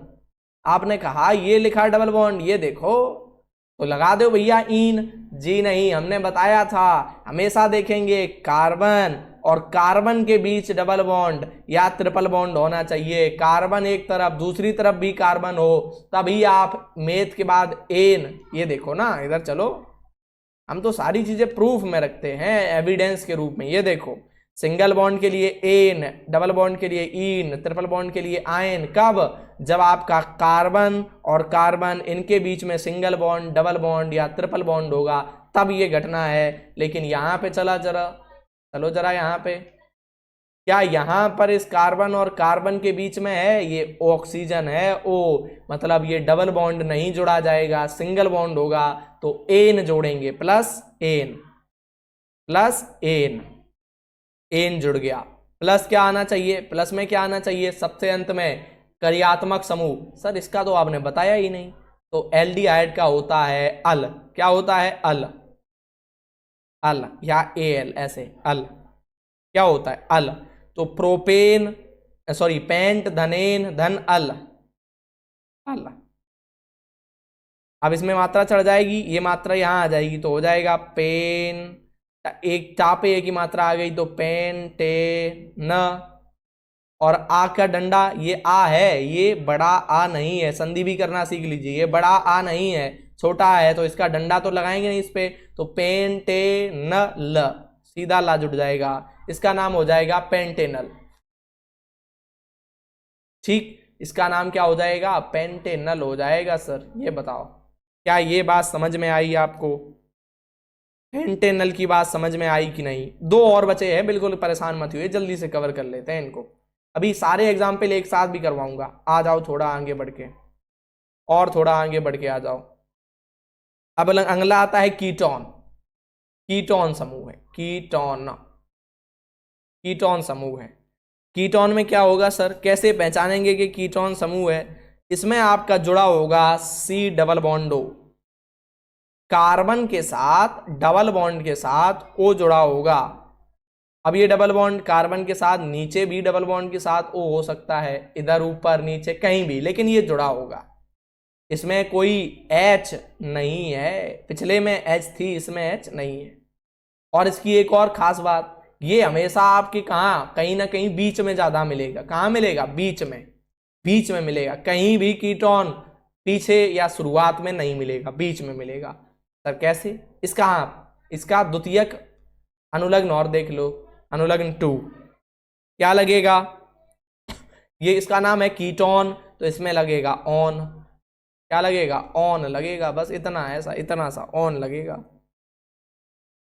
आपने कहा ये लिखा डबल बॉन्ड, ये देखो, तो लगा दो भैया इन। जी नहीं, हमने बताया था हमेशा देखेंगे कार्बन और कार्बन के बीच डबल बॉन्ड या ट्रिपल बॉन्ड होना चाहिए। कार्बन एक तरफ, दूसरी तरफ भी कार्बन हो, तभी आप मेथ के बाद एन। ये देखो ना, इधर चलो, हम तो सारी चीजें प्रूफ में रखते हैं, एविडेंस के रूप में। ये देखो, सिंगल बॉन्ड के लिए एन, डबल बॉन्ड के लिए इन, ट्रिपल बॉन्ड के लिए आयन। कब, जब आपका कार्बन और कार्बन इनके बीच में सिंगल बॉन्ड, डबल बॉन्ड या ट्रिपल बॉन्ड होगा, तब ये घटना है। लेकिन यहाँ पे चलो जरा यहाँ पे, क्या यहाँ पर इस कार्बन और कार्बन के बीच में है, ये ऑक्सीजन है O, मतलब ये डबल बॉन्ड नहीं जोड़ा जाएगा, सिंगल बॉन्ड होगा। तो एन जोड़ेंगे, प्लस एन, एन जुड़ गया। प्लस क्या आना चाहिए, प्लस में क्या आना चाहिए, सबसे अंत में क्रियात्मक समूह। सर इसका तो आपने बताया ही नहीं। तो एल्डिहाइड का होता है अल, क्या होता है, अल या Al, ऐसे अल क्या होता है, अल। तो प्रोपेन, सॉरी पेंट धनेन धन अल। अब इसमें मात्रा चढ़ जाएगी, ये मात्रा यहाँ आ जाएगी, तो हो जाएगा पेन, एक टा पे एक ही मात्रा आ गई, तो पेन टे न। और आ का डंडा, ये आ है, ये बड़ा आ नहीं है, संधि भी करना सीख लीजिए। ये बड़ा आ नहीं है, छोटा है, तो इसका डंडा तो लगाएंगे नहीं इस पे। तो पेन टे न ल, सीधा ला जुड़ जाएगा, इसका नाम हो जाएगा पेंटेनल। ठीक, इसका नाम क्या हो जाएगा, पेंटेनल हो जाएगा। सर ये बताओ, क्या ये बात समझ में आई आपको, पेंटेनल की बात समझ में आई कि नहीं। 2 और बचे हैं, बिल्कुल परेशान मत हुए, जल्दी से कवर कर लेते हैं इनको। अभी सारे एग्जाम्पल एक साथ भी करवाऊंगा। आ जाओ थोड़ा आगे बढ़ के, और थोड़ा आगे बढ़ के आ जाओ। अब अगला आता है कीटोन। कीटोन समूह है, कीटोन समूह है। कीटोन में क्या होगा सर, कैसे पहचानेंगे कि कीटोन समूह है। इसमें आपका जुड़ा होगा C double bond O, carbon के साथ डबल बॉन्ड के साथ O जुड़ा होगा। अब ये डबल बॉन्ड कार्बन के साथ, नीचे भी डबल बॉन्ड के साथ O हो सकता है, इधर ऊपर नीचे कहीं भी, लेकिन ये जुड़ा होगा। इसमें कोई H नहीं है, पिछले में H थी, इसमें H नहीं है। और इसकी एक और खास बात, ये हमेशा आपके कहाँ, कहीं ना कहीं बीच में ज्यादा मिलेगा। कहाँ मिलेगा, बीच में मिलेगा। कहीं भी कीटोन पीछे या शुरुआत में नहीं मिलेगा, बीच में मिलेगा। सर कैसे, इसका इसका द्वितीयक अनुलग्न और देख लो, अनुलग्न 2 क्या लगेगा, ये इसका नाम है कीटोन, तो इसमें लगेगा ऑन। क्या लगेगा, ऑन लगेगा, बस इतना ऐसा, इतना सा ऑन लगेगा।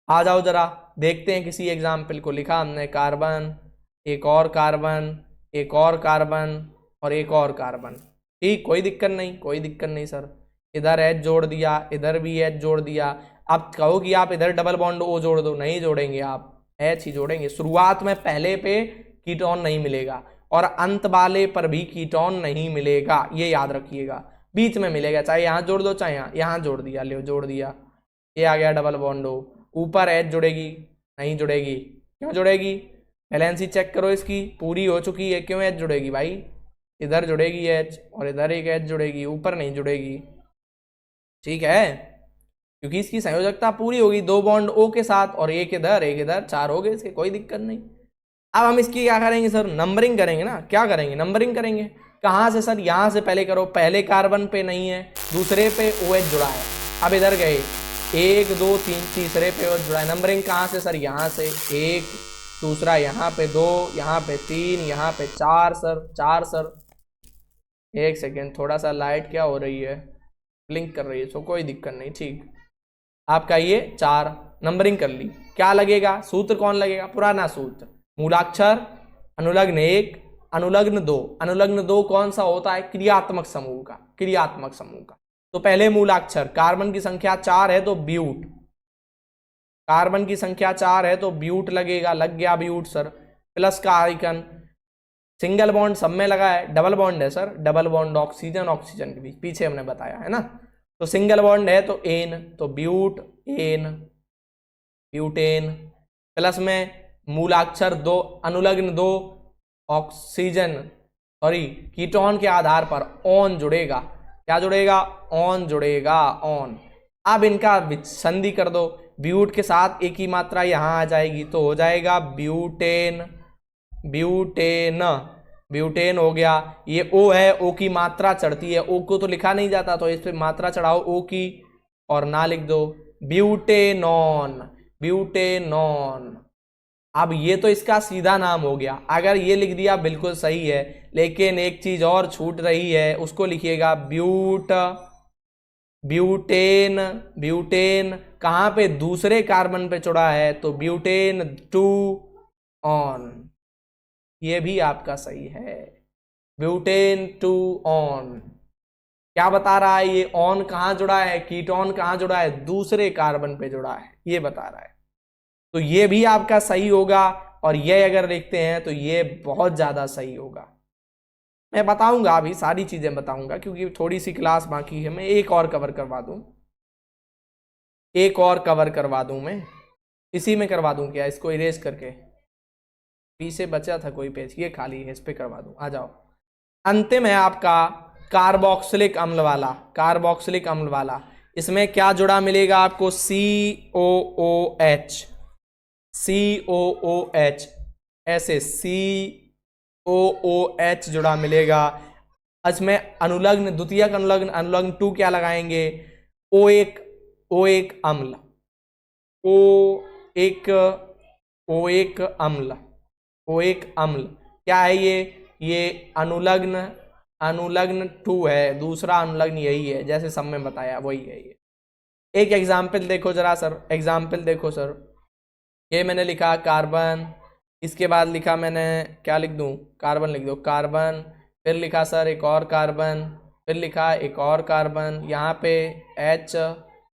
आ जाओ जरा देखते हैं किसी एग्जाम्पल को। लिखा हमने कार्बन, एक और कार्बन, एक और कार्बन और एक और कार्बन। ठीक, कोई दिक्कत नहीं, कोई दिक्कत नहीं सर। इधर एच जोड़ दिया, इधर भी एच जोड़ दिया। अब कहो कि आप इधर डबल बॉन्ड ओ जोड़ दो, नहीं जोड़ेंगे, आप एच ही जोड़ेंगे। शुरुआत में पहले पे कीटोन नहीं मिलेगा और अंत वाले पर भी कीटोन नहीं मिलेगा, ये याद रखिएगा। बीच में मिलेगा, चाहे यहाँ जोड़ दो चाहे यहाँ जोड़ दिया, ले जोड़ दिया, ये आ गया डबल बॉन्ड ओ। ऊपर एच जुड़ेगी, नहीं जुड़ेगी, क्यों जुड़ेगी, वैलेंसी चेक करो इसकी, पूरी हो चुकी है, क्यों एच जुड़ेगी भाई, इधर जुड़ेगी एच और इधर एक एच जुड़ेगी, ऊपर नहीं जुड़ेगी। ठीक है, क्योंकि इसकी संयोजकता पूरी होगी, 2 बॉन्ड ओ के साथ और एक इधर 4 हो गए इसके, कोई दिक्कत नहीं। अब हम इसकी क्या करेंगे सर, नंबरिंग करेंगे ना। क्या करेंगे, नंबरिंग करेंगे। कहाँ से सर, यहाँ से पहले करो। पहले कार्बन पे नहीं है, दूसरे पे OH जुड़ा है। अब इधर गए 1 2 3, तीसरे पे OH जुड़ा है। नंबरिंग कहाँ से सर, यहाँ से 1, दूसरा यहाँ पे 2, यहाँ पे 3, यहाँ पे 4 सर, 4 सर। एक सेकेंड, थोड़ा सा लाइट क्या हो रही है, ब्लिंक कर रही है, तो कोई दिक्कत नहीं। ठीक, आपका ये 4 नंबरिंग कर ली। क्या लगेगा, सूत्र कौन लगेगा, पुराना सूत्र, मूलाक्षर अनुलग्न 1 अनुलग्न 2। अनुलग्न 2 कौन सा होता है, क्रियात्मक समूह का, क्रियात्मक समूह का। तो पहले मूलाक्षर, कार्बन की संख्या 4 है तो ब्यूट, कार्बन की संख्या 4 है तो ब्यूट लगेगा, लग गया ब्यूट सर। प्लस का आइकन, सिंगल बॉन्ड सब में लगा है, डबल बॉन्ड है sir, double bond oxygen oxygen के बीच, पीछे हमने बताया है ना। तो सिंगल बॉन्ड है तो एन, तो ब्यूट एन, ब्यूटेन। प्लस में मूलाक्षर 2 अनुलग्न 2 ऑक्सीजन, सॉरी कीटोन के आधार पर ऑन जुड़ेगा। क्या जुड़ेगा, ऑन जुड़ेगा, ऑन। अब इनका संधि कर दो, ब्यूट के साथ एक ही मात्रा यहां आ जाएगी तो हो जाएगा ब्यूटेन, ब्यूटेन, ब्यूटेन हो गया। ये ओ है, ओ की मात्रा चढ़ती है, ओ को तो लिखा नहीं जाता तो इस पे मात्रा चढ़ाओ ओ की और ना लिख दो, ब्यूटेनॉन, ब्यूटेनॉन। अब ये तो इसका सीधा नाम हो गया, अगर ये लिख दिया बिल्कुल सही है, लेकिन एक चीज और छूट रही है, उसको लिखिएगा ब्यूट, ब्यूटेन, ब्यूटेन कहाँ पे, दूसरे कार्बन पे जुड़ा है तो ब्यूटेन 2 ऑन, ये भी आपका सही है, ब्यूटेन 2 ऑन। क्या बता रहा है ये, ऑन कहाँ जुड़ा है, कीटोन कहाँ जुड़ा है, दूसरे कार्बन पे जुड़ा है, ये बता रहा है। तो ये भी आपका सही होगा और ये अगर देखते हैं तो ये बहुत ज्यादा सही होगा। मैं बताऊंगा, अभी सारी चीजें बताऊंगा क्योंकि थोड़ी सी क्लास बाकी है। मैं एक और कवर करवा दूं, एक और कवर करवा दूं, मैं इसी में करवा दूं क्या, इसको इरेज करके, पीछे बचा था कोई पेज, ये खाली है, इस पे करवा दूं। आ जाओ, अंतिम है आपका कार्बोक्सिलिक अम्ल वाला, कार्बोक्सिलिक अम्ल वाला। इसमें क्या जुड़ा मिलेगा आपको, COOH, COOH, ऐसे COOH जुड़ा मिलेगा। इसमें अनुलग्न द्वितीयक अनुलग्न, अनुलग्न 2 क्या लगाएंगे, O1 अम्ल, O1 अम्ल, O1 अम्ल क्या है ये अनुलग्न 2 है, दूसरा अनुलग्न यही है, जैसे सब में बताया वही है ये। एक एग्जाम्पल देखो जरा सर, एग्जाम्पल देखो सर, ये मैंने लिखा कार्बन, इसके बाद लिखा मैंने, क्या लिख दूं, कार्बन लिख दो, कार्बन, फिर लिखा सर एक और कार्बन, फिर लिखा एक और कार्बन, यहाँ पे H,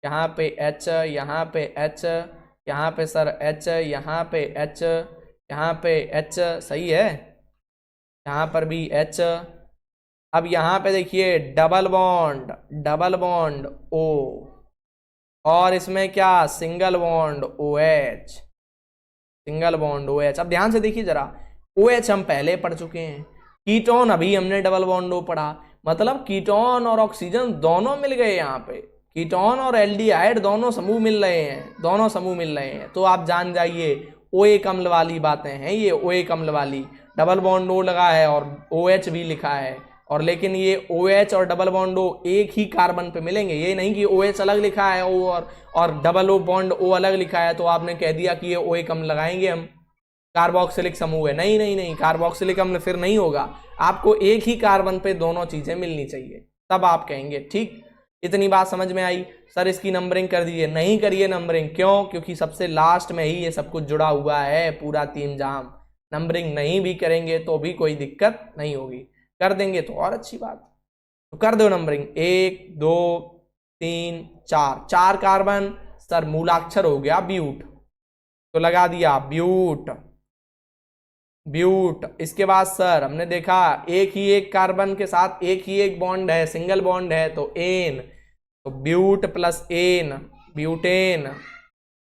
यहाँ पे H, यहाँ पे H, यहाँ पे सर H, यहाँ पे H, यहाँ पे H, सही है, यहाँ पर भी H। अब यहाँ पे देखिए डबल बॉन्ड O, और इसमें क्या, single bond OH, single bond OH। अब ध्यान से देखिए जरा, OH हम पहले पढ़ चुके हैं, कीटोन अभी हमने डबल बॉन्ड O पढ़ा, मतलब कीटोन और ऑक्सीजन दोनों मिल गए यहाँ पे, कीटोन और एल्डिहाइड दोनों समूह मिल रहे हैं, दोनों समूह मिल रहे हैं। तो आप जान जाइए O1 अम्ल वाली बातें हैं ये, O1 अम्ल वाली, डबल बॉन्ड O लगा है और OH भी लिखा है और लेकिन ये OH और डबल बॉन्ड O एक ही कार्बन पे मिलेंगे। ये नहीं कि OH अलग लिखा है O और डबल O बॉन्ड O अलग लिखा है तो आपने कह दिया कि ये OH अम्ल लगाएंगे हम, कार्बोक्सिलिक समूह है। नहीं नहीं नहीं, कार्बोक्सिलिक अम्ल फिर नहीं होगा, आपको एक ही कार्बन पे दोनों चीजें मिलनी चाहिए, तब आप कहेंगे। ठीक, इतनी बात समझ में आई। सर इसकी नंबरिंग कर दीजिए, नहीं करिए नंबरिंग। क्यों? क्योंकि सबसे लास्ट में ही ये सब कुछ जुड़ा हुआ है, पूरा तीन जाम। नंबरिंग नहीं भी करेंगे तो भी कोई दिक्कत नहीं होगी, कर देंगे तो और अच्छी बात। तो कर दो नंबरिंग, 1 2 3 4, 4 कार्बन। सर मूलाक्षर हो गया ब्यूट, तो लगा दिया ब्यूट, ब्यूट। इसके बाद सर हमने देखा एक ही एक कार्बन के साथ एक ही एक बॉन्ड है, सिंगल बॉन्ड है, तो एन, तो but plus ane, butane.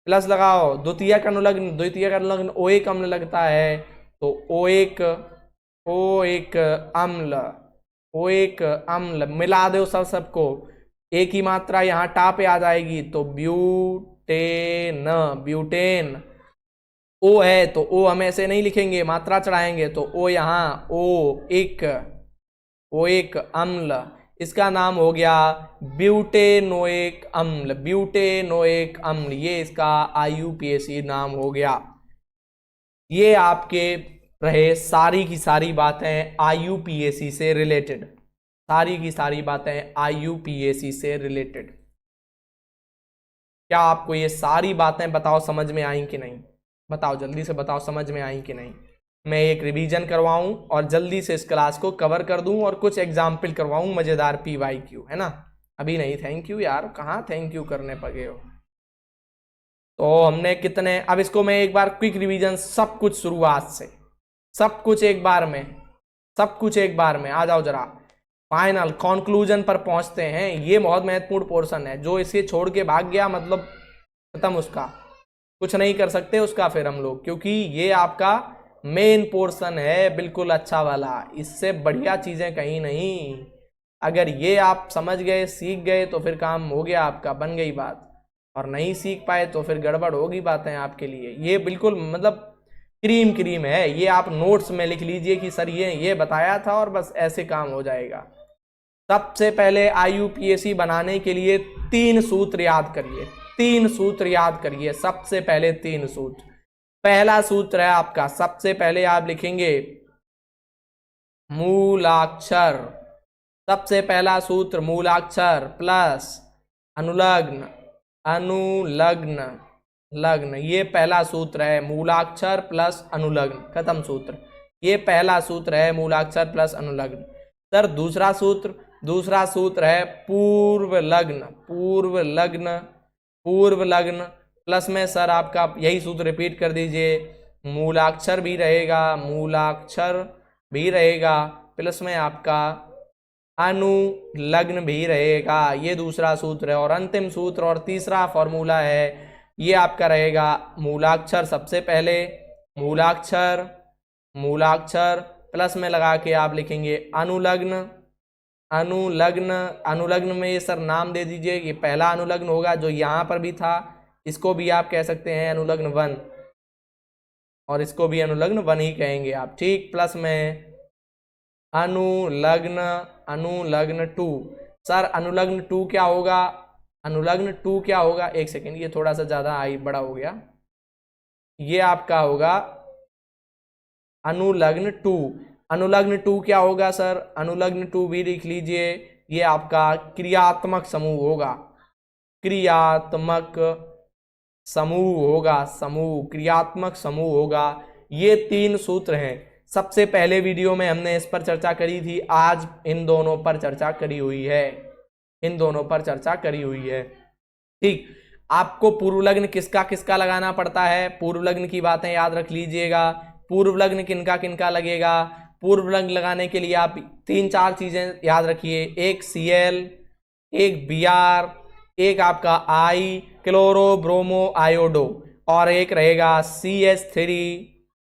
Plus लगाओ द्वितीयक अनुलग्न, द्वितीयक अनुलग्न OH अम्ल लगता है, तो OH अम्ल, OH अम्ल। मिला दो सबको, एक ही मात्रा यहाँ टा पे आ जाएगी, तो ब्यूटेन, ब्यूटेन। O है तो O हम ऐसे नहीं लिखेंगे, मात्रा चढ़ाएंगे, तो O यहाँ OH अम्ल, इसका नाम हो गया ब्यूटेनोइक अम्ल, ब्यूटेनोइक अम्ल। ये इसका IUPAC नाम हो गया। ये आपके रहे सारी की सारी बातें IUPAC से रिलेटेड, सारी की सारी बातें IUPAC से रिलेटेड। क्या आपको ये सारी बातें बताओ समझ में आई कि नहीं? बताओ जल्दी से, बताओ समझ में आई कि नहीं। मैं एक रिवीजन करवाऊं और जल्दी से इस क्लास को कवर कर दूं और कुछ एग्जाम्पल करवाऊं मजेदार PYQ, है ना? अभी नहीं, थैंक यू यार, कहाँ थैंक यू करने पगे हो। तो हमने कितने, अब इसको मैं एक बार क्विक रिवीजन, सब कुछ शुरुआत से, सब कुछ एक बार में, सब कुछ एक बार में। आ जाओ जरा, फाइनल कंक्लूजन पर पहुंचते हैं। ये बहुत महत्वपूर्ण पोर्शन है, जो इसे छोड़ के भाग गया मतलब खत्म, उसका कुछ नहीं कर सकते उसका फिर हम लोग, क्योंकि ये आपका मेन पोर्शन है, बिल्कुल अच्छा वाला। इससे बढ़िया चीजें कहीं नहीं। अगर ये आप समझ गए, सीख गए, तो फिर काम हो गया आपका, बन गई बात। और नहीं सीख पाए तो फिर गड़बड़ होगी बातें आपके लिए। ये बिल्कुल मतलब क्रीम क्रीम है। ये आप नोट्स में लिख लीजिए कि सर ये बताया था, और बस ऐसे काम हो जाएगा। सबसे पहले IUPAC बनाने के लिए 3 सूत्र याद करिए, 3 सूत्र याद करिए। सबसे पहले 3 सूत्र। पहला सूत्र है आपका, सबसे पहले आप लिखेंगे मूलाक्षर। सबसे पहला सूत्र मूलाक्षर प्लस अनुलग्न, अनुलग्न, लग्न। ये पहला सूत्र है, मूलाक्षर प्लस अनुलग्न, खत्म सूत्र। ये पहला सूत्र है, मूलाक्षर प्लस अनुलग्न। सर दूसरा सूत्र, दूसरा सूत्र है पूर्व लग्न, पूर्व लग्न, पूर्व लग्न। प्लस में सर आपका यही सूत्र रिपीट कर दीजिए, मूलाक्षर भी रहेगा, मूलाक्षर भी रहेगा, प्लस में आपका अनुलग्न भी रहेगा। ये दूसरा सूत्र है। और अंतिम सूत्र और तीसरा फॉर्मूला है, ये आपका रहेगा मूलाक्षर सबसे पहले, मूलाक्षर, मूलाक्षर प्लस में लगा के आप लिखेंगे अनुलग्न, अनुलग्न। अनुलग्न में ये सर नाम दे दीजिए, ये पहला अनुलग्न होगा जो यहाँ पर भी था, इसको भी आप कह सकते हैं अनुलग्न 1, और इसको भी अनुलग्न 1 ही कहेंगे आप, ठीक। प्लस में अनुलग्न, अनुलग्न 2। सर अनुलग्न 2 क्या होगा? अनुलग्न 2 क्या होगा? एक सेकेंड, ये थोड़ा सा ज्यादा बड़ा हो गया। ये आपका होगा अनुलग्न 2। अनुलग्न 2 क्या होगा सर? अनुलग्न 2 भी लिख लीजिए, ये आपका क्रियात्मक समूह होगा, क्रियात्मक समूह होगा, समूह, क्रियात्मक समूह होगा। ये 3 सूत्र हैं। सबसे पहले वीडियो में हमने इस पर चर्चा करी थी, आज इन दोनों पर चर्चा करी हुई है, इन दोनों पर चर्चा करी हुई है, ठीक। आपको पूर्व लग्न किसका किसका लगाना पड़ता है, पूर्व लग्न की बातें याद रख लीजिएगा। पूर्व लग्न किनका किनका लगेगा? पूर्व लग्न लगाने के लिए आप 3-4 चीजें याद रखिए, एक Cl, एक Br, एक आपका I क्लोरो ब्रोमो आयोडो, और एक रहेगा CH3,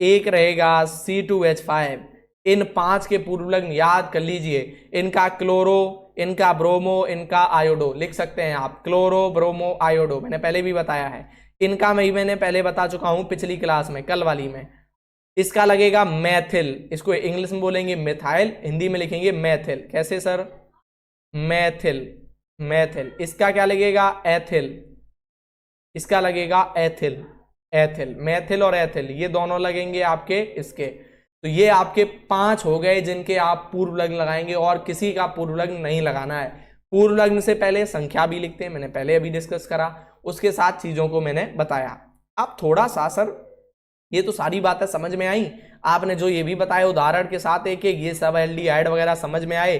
एक रहेगा C2H5। इन 5 के पूर्व लग्न याद कर लीजिए। इनका क्लोरो, इनका ब्रोमो, इनका आयोडो लिख सकते हैं आप, क्लोरो ब्रोमो आयोडो मैंने पहले भी बताया है। इनका मैंने पहले बता चुका हूं पिछली क्लास में, कल वाली में। इसका लगेगा मैथिल, इसको इंग्लिश में बोलेंगे मिथाइल, हिंदी में लिखेंगे मैथिल। कैसे सर? मैथिल, मैथिल। इसका क्या लगेगा? एथिल, इसका लगेगा एथिल, एथिल। मैथिल और एथिल ये दोनों लगेंगे आपके इसके। तो ये आपके 5 हो गए जिनके आप पूर्व लग्न लगाएंगे, और किसी का पूर्व लग्न नहीं लगाना है। पूर्व लग्न से पहले संख्या भी लिखते हैं, मैंने पहले अभी डिस्कस करा, उसके साथ चीजों को मैंने बताया। अब थोड़ा सा सर ये तो सारी बातें समझ में आई, आपने जो ये भी बताया उदाहरण के साथ एक एक, ये सब एल्डिहाइड वगैरह समझ में आए।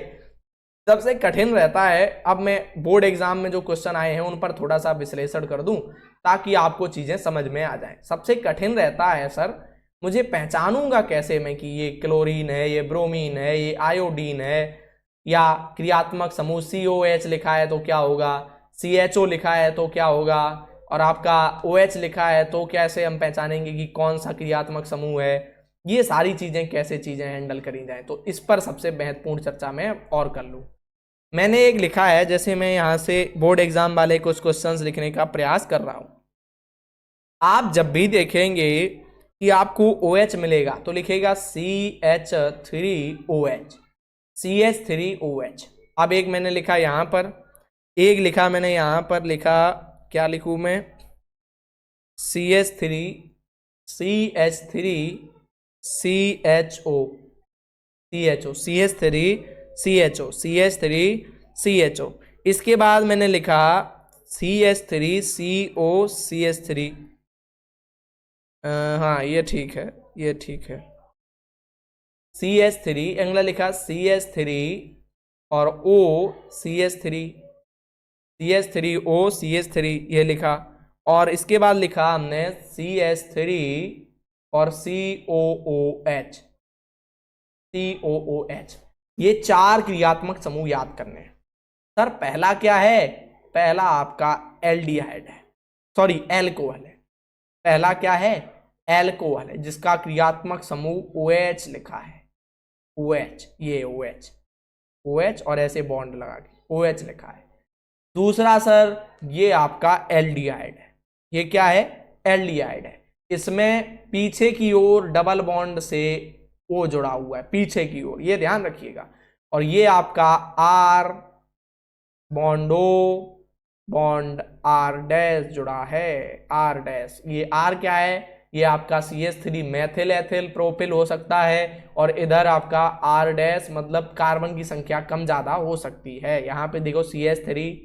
सबसे कठिन रहता है, अब मैं बोर्ड एग्जाम में जो क्वेश्चन आए हैं उन पर थोड़ा सा विश्लेषण कर दूं ताकि आपको चीजें समझ में आ जाएं। सबसे कठिन रहता है सर, मुझे पहचानूंगा कैसे मैं कि ये क्लोरीन है, ये ब्रोमीन है, ये आयोडीन है, या क्रियात्मक समूह COH लिखा है तो क्या होगा, CHO लिखा है तो क्या होगा, और आपका OH लिखा है तो कैसे हम पहचानेंगे कि कौन सा क्रियात्मक समूह है। ये सारी चीजें कैसे चीजें हैंडल करी जाएं, तो इस पर सबसे महत्वपूर्ण चर्चा मैं और कर लूँ। मैंने एक लिखा है, जैसे मैं यहाँ से बोर्ड एग्जाम वाले कुछ क्वेश्चंस लिखने का प्रयास कर रहा हूँ। आप जब भी देखेंगे कि आपको OH मिलेगा तो लिखेगा CH3OH, CH3OH। अब एक मैंने लिखा यहाँ पर, एक लिखा मैंने यहाँ पर, लिखा क्या लिखूँ मैं, CH3 CHO CH3CHO। इसके बाद मैंने लिखा CH3CO CH3। हाँ ये ठीक है, ये ठीक है। CH3 अगला लिखा CH3 और O CH3O CH3 ये लिखा, और इसके बाद लिखा हमने CH3 और COOH। ये 4 क्रियात्मक समूह याद करने हैं। सर पहला क्या है? पहला आपका एल्डिहाइड है, सॉरी एल्कोहल है। पहला क्या है? एल्कोहल है, जिसका क्रियात्मक समूह OH लिखा है, OH, ये OH और ऐसे बॉन्ड लगा के OH लिखा है। दूसरा सर ये आपका एल्डिहाइड है, ये क्या है? एल्डिहाइड है। इसमें पीछे की ओर डबल बॉन्ड से O जुड़ा हुआ है, पीछे की ओर, ये ध्यान रखिएगा। और ये आपका R bond O bond R dash जुड़ा है, R डैश। ये R क्या है? ये आपका CH3 मैथिल एथिल प्रोपिल हो सकता है, और इधर आपका R डैश मतलब कार्बन की संख्या कम ज्यादा हो सकती है। यहाँ पे देखो CH3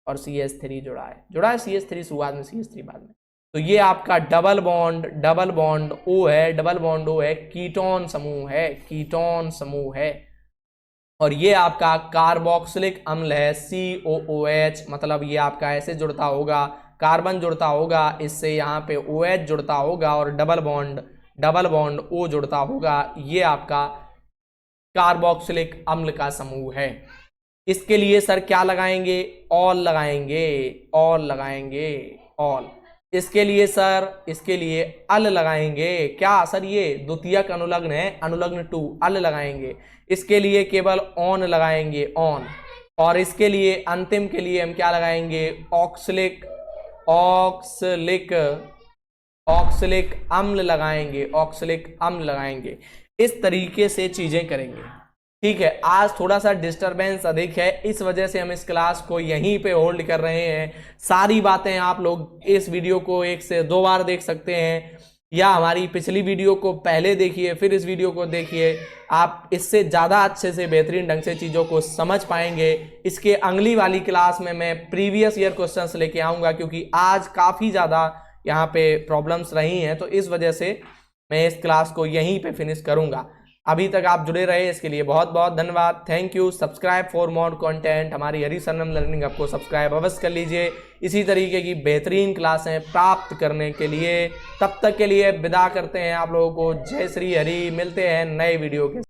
और CH3 जुड़ा है CH3 शुरुआत में, CH3 बाद में। तो ये आपका डबल बॉन्ड O है, डबल बॉन्ड O है, कीटोन समूह है, कीटोन समूह है। और ये आपका कार्बोक्सिलिक अम्ल है COOH, मतलब ये आपका ऐसे जुड़ता होगा, कार्बन जुड़ता होगा इससे, यहाँ पे OH जुड़ता होगा और डबल बॉन्ड O जुड़ता होगा। ये आपका कार्बोक्सिलिक अम्ल का समूह है। इसके लिए सर क्या लगाएंगे? ऑल लगाएंगे, ऑल। इसके लिए सर, इसके लिए अल लगाएंगे। क्या सर? ये द्वितीयक अनुलग्न है, अनुलग्न 2, अल लगाएंगे। इसके लिए केवल ऑन लगाएंगे, ऑन। और इसके लिए अंतिम के लिए हम क्या लगाएंगे? ऑक्सलिक अम्ल लगाएंगे, इस तरीके से चीजें करेंगे। ठीक है, आज थोड़ा सा डिस्टरबेंस अधिक है, इस वजह से हम इस क्लास को यहीं पे होल्ड कर रहे हैं। सारी बातें आप लोग इस वीडियो को 1 से 2 बार देख सकते हैं, या हमारी पिछली वीडियो को पहले देखिए फिर इस वीडियो को देखिए। आप इससे ज़्यादा अच्छे से बेहतरीन ढंग से चीज़ों को समझ पाएंगे। इसके अगली वाली क्लास में मैं प्रीवियस ईयर क्वेश्चंस लेके आऊँगा, क्योंकि आज काफ़ी ज़्यादा यहाँ पे प्रॉब्लम्स रही हैं, तो इस वजह से मैं इस क्लास को यहीं पे फिनिश करूँगा। अभी तक आप जुड़े रहे इसके लिए बहुत बहुत धन्यवाद। Thank you. Subscribe for more content. हमारी हरी सरनम लर्निंग हब को सब्सक्राइब अवश्य कर लीजिए, इसी तरीके की बेहतरीन क्लासें प्राप्त करने के लिए। तब तक के लिए विदा करते हैं आप लोगों को। जय श्री हरि। मिलते हैं नए वीडियो के